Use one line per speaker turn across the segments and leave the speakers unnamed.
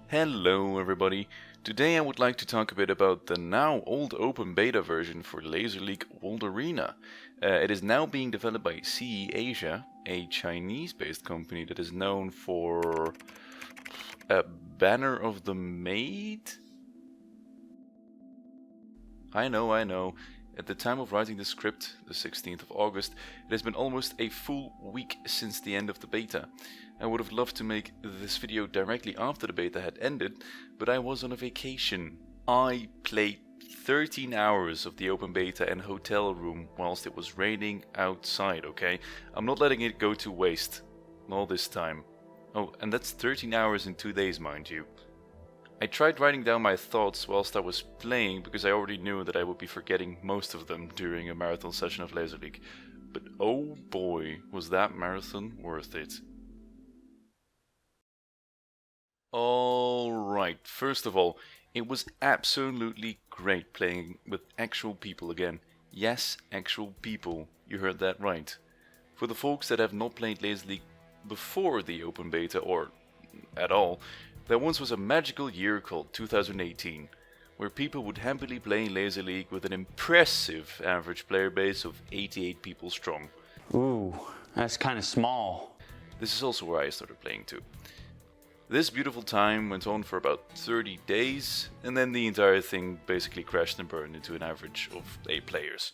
Hello everybody. Today I would like to talk a bit about the now old open beta version for Laser League World Arena. It is now being developed by CE Asia, a Chinese-based company that is known for Banner of the Maid? I know. At the time of writing the script, the 16th of August, it has been almost a full week since the end of the beta. I would have loved to make this video directly after the beta had ended, but I was on a vacation. I played 13 hours of the open beta in a hotel room whilst it was raining outside, okay? I'm not letting it go to waste. All this time. Oh, and that's 13 hours in 2 days, mind you. I tried writing down my thoughts whilst I was playing because I already knew that I would be forgetting most of them during a marathon session of Laser League. But oh boy, was that marathon worth it. Alright, first of all, it was absolutely great playing with actual people again. Yes, actual people, you heard that right. For the folks that have not played Laser League before the open beta or at all, there once was a magical year called 2018, where people would happily play Laser League with an impressive average player base of 88 people strong.
Ooh, that's kind of small.
This is also where I started playing too. This beautiful time went on for about 30 days, and then the entire thing basically crashed and burned into an average of 8 players.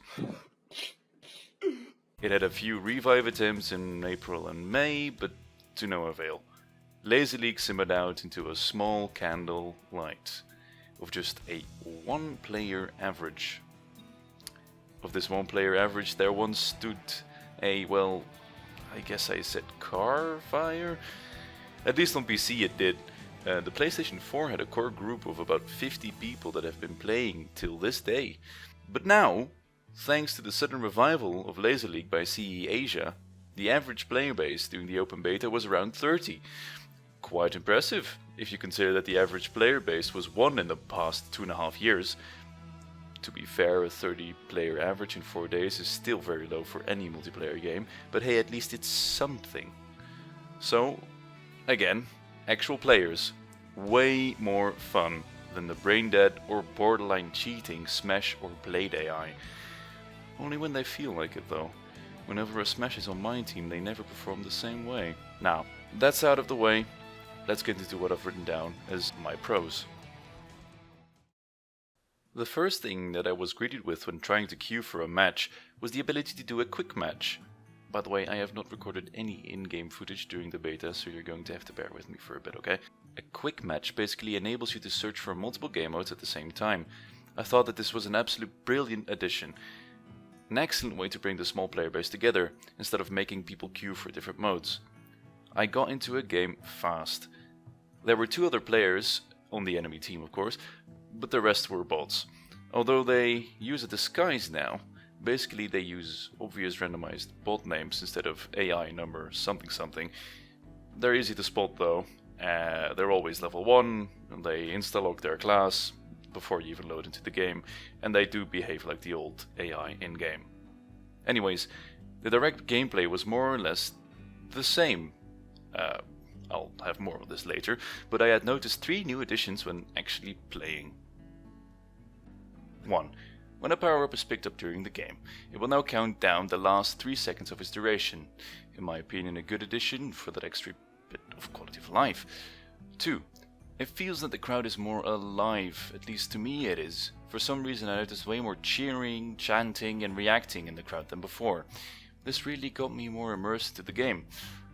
It had a few revive attempts in April and May, but to no avail. Laser League simmered out into a small candle light of just a 1-player average. Of this 1-player average, there once stood a, well, I guess I said car fire? At least on PC it did. The PlayStation 4 had a core group of about 50 people that have been playing till this day. But now, thanks to the sudden revival of Laser League by CE Asia, the average player base during the open beta was around 30. Quite impressive, if you consider that the average player base was 1 in the past 2.5 years. To be fair, a 30-player average in 4 days is still very low for any multiplayer game, but hey, at least it's something. So, again, actual players. Way more fun than the brain-dead or borderline cheating Smash or Blade AI. Only when they feel like it though. Whenever a Smash is on my team, they never perform the same way. Now, that's out of the way. Let's get into what I've written down as my pros. The first thing that I was greeted with when trying to queue for a match was the ability to do a quick match. By the way, I have not recorded any in-game footage during the beta, so you're going to have to bear with me for a bit, okay? A quick match basically enables you to search for multiple game modes at the same time. I thought that this was an absolute brilliant addition. An excellent way to bring the small player base together, instead of making people queue for different modes. I got into a game fast. There were 2 other players, on the enemy team of course, but the rest were bots. Although they use a disguise now, basically they use obvious randomized bot names instead of AI number something. They're easy to spot though, they're always level 1, and they insta-log their class before you even load into the game, and they do behave like the old AI in-game. Anyways, the direct gameplay was more or less the same. I'll have more of this later, but I had noticed 3 new additions when actually playing. 1. When a power-up is picked up during the game, it will now count down the last 3 seconds of its duration. In my opinion, a good addition for that extra bit of quality of life. 2. It feels that the crowd is more alive, at least to me it is. For some reason I noticed way more cheering, chanting and reacting in the crowd than before. This really got me more immersed into the game.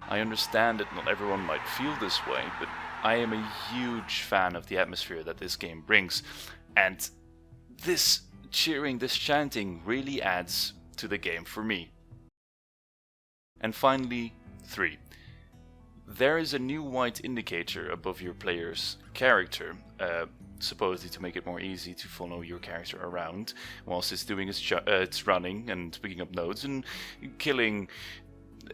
I understand that not everyone might feel this way, but I am a huge fan of the atmosphere that this game brings, and this cheering, this chanting really adds to the game for me. And finally, 3. There is a new white indicator above your player's character, supposedly to make it more easy to follow your character around whilst it's doing its running and picking up nodes and killing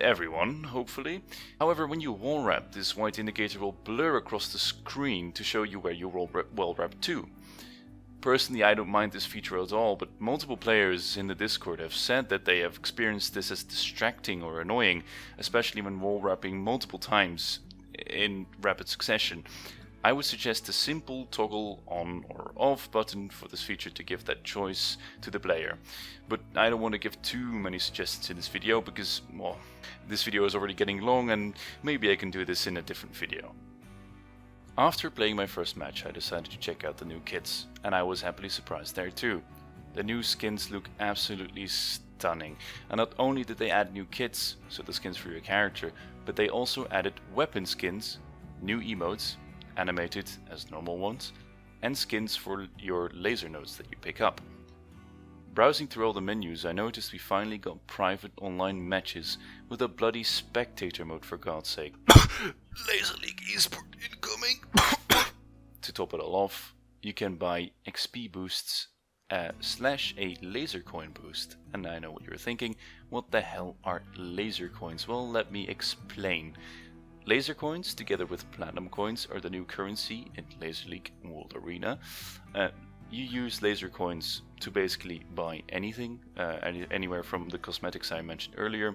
everyone, hopefully. However, when you wall wrap, this white indicator will blur across the screen to show you where you wall wrap to. Personally, I don't mind this feature at all, but multiple players in the Discord have said that they have experienced this as distracting or annoying, especially when wall wrapping multiple times in rapid succession. I would suggest a simple toggle on or off button for this feature to give that choice to the player. But I don't want to give too many suggestions in this video because, well, this video is already getting long and maybe I can do this in a different video. After playing my first match, I decided to check out the new kits, and I was happily surprised there too. The new skins look absolutely stunning, and not only did they add new kits, so the skins for your character, but they also added weapon skins, new emotes, animated as normal ones, and skins for your laser nodes that you pick up. Browsing through all the menus, I noticed we finally got private online matches with a bloody spectator mode, for God's sake. Laser League Esport incoming! To top it all off, you can buy XP boosts / a laser coin boost. And I know what you're thinking, what the hell are laser coins? Well, let me explain. Laser coins, together with platinum coins, are the new currency in Laser League World Arena. You use laser coins to basically buy anything, anywhere from the cosmetics I mentioned earlier,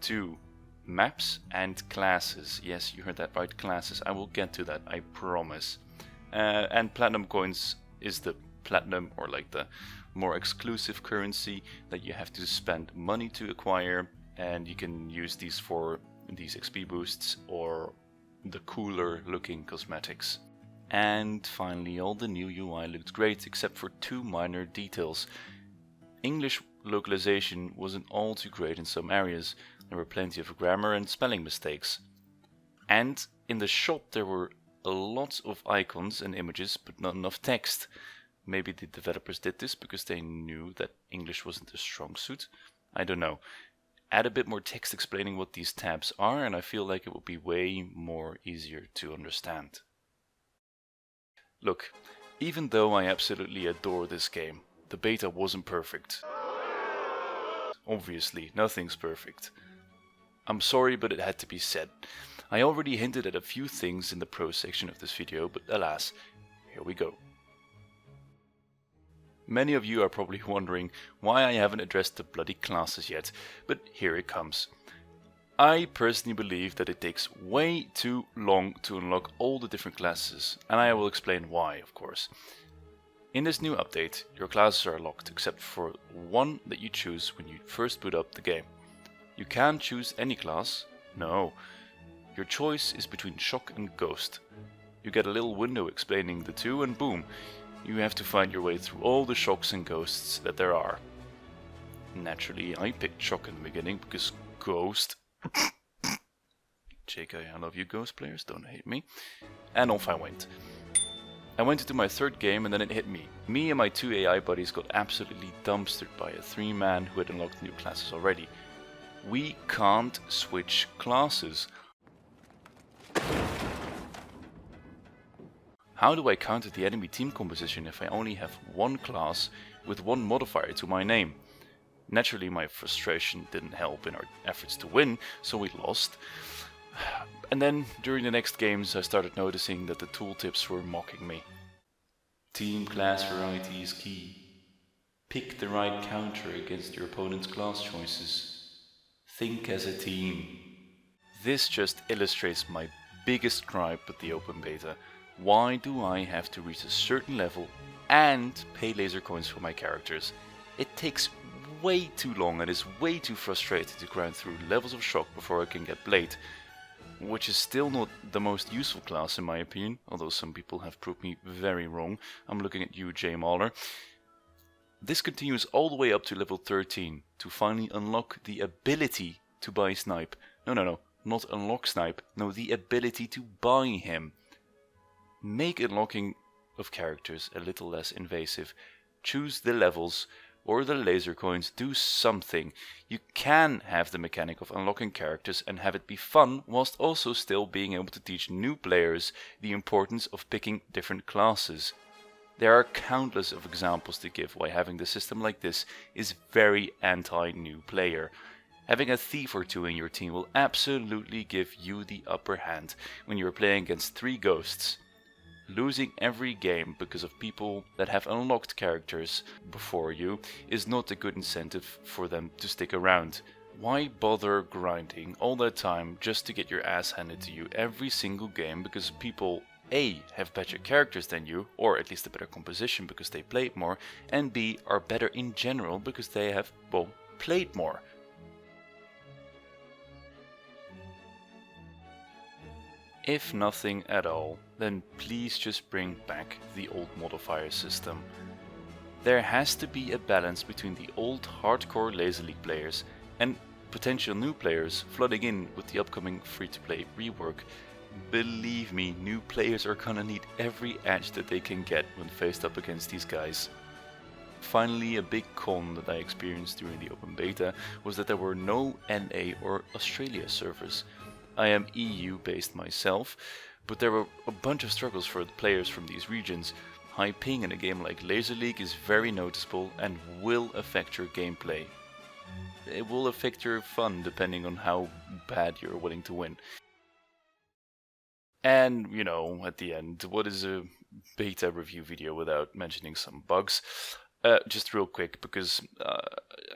to maps and classes. Yes, you heard that right, classes. I will get to that, I promise. And platinum coins is the platinum, or like the more exclusive currency that you have to spend money to acquire, and you can use these for these XP boosts or the cooler looking cosmetics. And finally, all the new UI looked great except for two minor details. English localization wasn't all too great in some areas. There were plenty of grammar and spelling mistakes. And in the shop there were a lot of icons and images but not enough text. Maybe the developers did this because they knew that English wasn't a strong suit. I don't know. Add a bit more text explaining what these tabs are and I feel like it would be way more easier to understand. Look, even though I absolutely adore this game, the beta wasn't perfect. Obviously, nothing's perfect. I'm sorry, but it had to be said. I already hinted at a few things in the pros section of this video, but alas, here we go. Many of you are probably wondering why I haven't addressed the bloody classes yet, but here it comes. I personally believe that it takes way too long to unlock all the different classes, and I will explain why, of course. In this new update, your classes are locked except for one that you choose when you first boot up the game. You can't choose any class, no. Your choice is between Shock and Ghost. You get a little window explaining the two and boom, you have to find your way through all the Shocks and Ghosts that there are. Naturally, I picked Shock in the beginning because Ghost... JK, I love you Ghost players, don't hate me. And off I went. I went into my third game and then it hit me. Me and my two AI buddies got absolutely dumpstered by a 3-man who had unlocked new classes already. We can't switch classes. How do I counter the enemy team composition if I only have one class with one modifier to my name? Naturally, my frustration didn't help in our efforts to win, so we lost. And then, during the next games, I started noticing that the tooltips were mocking me. Team class variety is key. Pick the right counter against your opponent's class choices. Think as a team. This just illustrates my biggest gripe with the open beta. Why do I have to reach a certain level and pay laser coins for my characters? It takes way too long and is way too frustrating to grind through levels of Shock before I can get Blade, which is still not the most useful class in my opinion, although some people have proved me very wrong. I'm looking at you, Jay Mauler. This continues all the way up to level 13 to finally unlock the ability to buy Snipe. No, not unlock Snipe, no, the ability to buy him. Make unlocking of characters a little less invasive. Choose the levels or the laser coins, do something. You can have the mechanic of unlocking characters and have it be fun whilst also still being able to teach new players the importance of picking different classes. There are countless of examples to give why having the system like this is very anti-new player. Having a thief or two in your team will absolutely give you the upper hand when you are playing against 3 ghosts. Losing every game because of people that have unlocked characters before you is not a good incentive for them to stick around. Why bother grinding all that time just to get your ass handed to you every single game because people A, have better characters than you, or at least a better composition because they played more, and B, are better in general because they have, well, played more. If nothing at all, then please just bring back the old modifier system. There has to be a balance between the old hardcore Laser League players and potential new players flooding in with the upcoming free-to-play rework. Believe me, new players are gonna need every edge that they can get when faced up against these guys. Finally, a big con that I experienced during the open beta was that there were no NA or Australia servers. I am EU based myself, but there were a bunch of struggles for the players from these regions. High ping in a game like Laser League is very noticeable and will affect your gameplay. It will affect your fun depending on how bad you're willing to win. And, you know, at the end, what is a beta review video without mentioning some bugs? Just real quick, because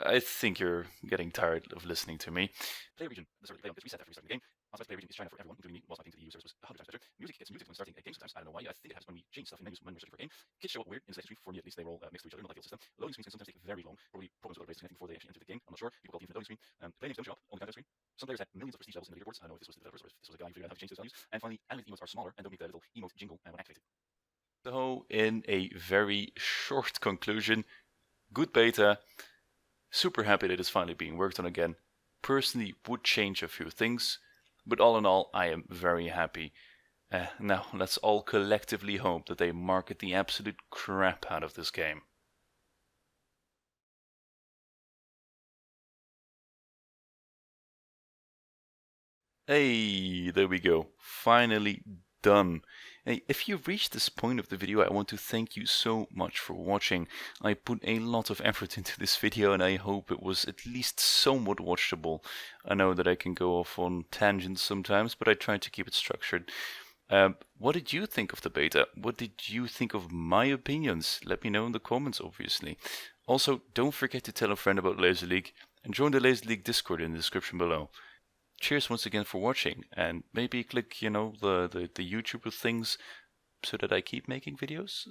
I think you're getting tired of listening to me. Player region, the server play on gets reset after restarting the game. Outside player region is China for everyone, including me, whilst mapping to the EU service was 100 times better. Music gets music when starting a game sometimes, I don't know why, I think it happens when we change stuff in menus when we're searching for a game. Kids show up weird in the history, for me at least they roll next to each other, not like the old system. Loading screens can sometimes take very long, probably problems with other players connecting before they actually enter the game, I'm not sure. People call it even the loading screen. Play names don't show up on the counter screen. Some players had millions of prestige levels in the leaderboards, I don't know if this was the developers or if this was a guy who figured out how to change those values. And finally, animated emotes are smaller and don't make that little emote jingle when activated. So, in a very short conclusion, good beta, super happy that it's finally being worked on again. Personally would change a few things, but all in all I am very happy. Now let's all collectively hope that they market the absolute crap out of this game. Hey, there we go, finally done. Hey, if you've reached this point of the video, I want to thank you so much for watching. I put a lot of effort into this video and I hope it was at least somewhat watchable. I know that I can go off on tangents sometimes, but I try to keep it structured. What did you think of the beta? What did you think of my opinions? Let me know in the comments, obviously. Also, don't forget to tell a friend about Laser League and join the Laser League Discord in the description below. Cheers once again for watching, and maybe click, you know, the YouTube things so that I keep making videos.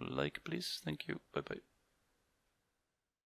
Like, please. Thank you. Bye bye.